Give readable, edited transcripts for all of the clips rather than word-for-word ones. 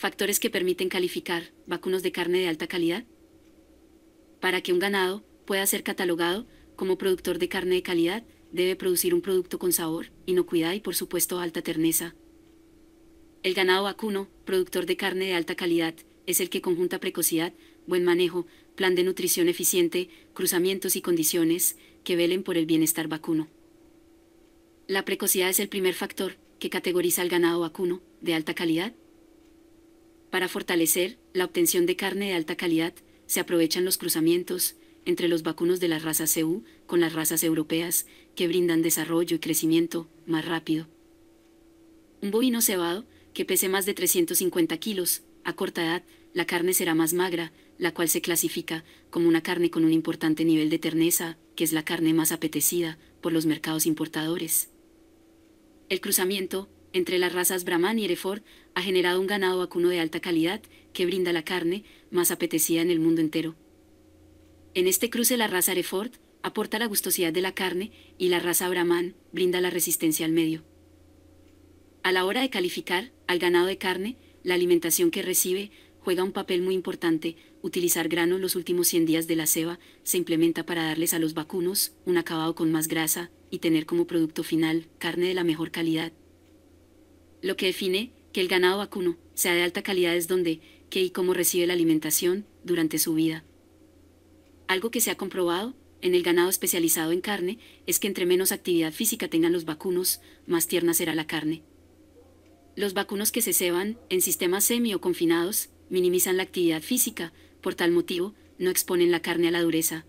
Factores que permiten calificar vacunos de carne de alta calidad. Para que un ganado pueda ser catalogado como productor de carne de calidad, debe producir un producto con sabor, inocuidad y por supuesto alta terneza. El ganado vacuno, productor de carne de alta calidad, es el que conjunta precocidad, buen manejo, plan de nutrición eficiente, cruzamientos y condiciones que velen por el bienestar vacuno. La precocidad es el primer factor que categoriza al ganado vacuno de alta calidad. Para fortalecer la obtención de carne de alta calidad, se aprovechan los cruzamientos entre los vacunos de las razas CU con las razas europeas, que brindan desarrollo y crecimiento más rápido. Un bovino cebado, que pese más de 350 kilos, a corta edad, la carne será más magra, la cual se clasifica como una carne con un importante nivel de terneza, que es la carne más apetecida por los mercados importadores. El cruzamiento entre las razas Brahman y Hereford ha generado un ganado vacuno de alta calidad que brinda la carne más apetecida en el mundo entero. En este cruce la raza Hereford aporta la gustosidad de la carne y la raza Brahman brinda la resistencia al medio. A la hora de calificar al ganado de carne, la alimentación que recibe juega un papel muy importante. Utilizar grano los últimos 100 días de la ceba se implementa para darles a los vacunos un acabado con más grasa y tener como producto final carne de la mejor calidad. Lo que define que el ganado vacuno sea de alta calidad es dónde, qué y cómo recibe la alimentación durante su vida. Algo que se ha comprobado en el ganado especializado en carne es que entre menos actividad física tengan los vacunos, más tierna será la carne. Los vacunos que se ceban en sistemas semi o confinados minimizan la actividad física, por tal motivo, no exponen la carne a la dureza.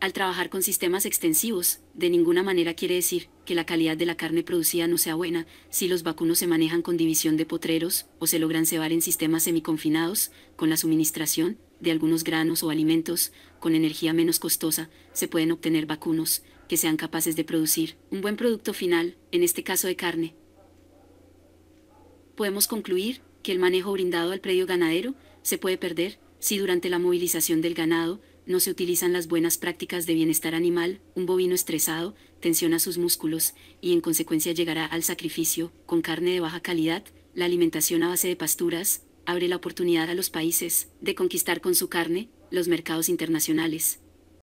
Al trabajar con sistemas extensivos, de ninguna manera quiere decir que la calidad de la carne producida no sea buena. Si los vacunos se manejan con división de potreros o se logran cebar en sistemas semiconfinados, con la suministración de algunos granos o alimentos, con energía menos costosa, se pueden obtener vacunos que sean capaces de producir un buen producto final, en este caso de carne. Podemos concluir que el manejo brindado al predio ganadero se puede perder si durante la movilización del ganado no se utilizan las buenas prácticas de bienestar animal. Un bovino estresado tensiona sus músculos y en consecuencia llegará al sacrificio. Con carne de baja calidad, la alimentación a base de pasturas abre la oportunidad a los países de conquistar con su carne los mercados internacionales.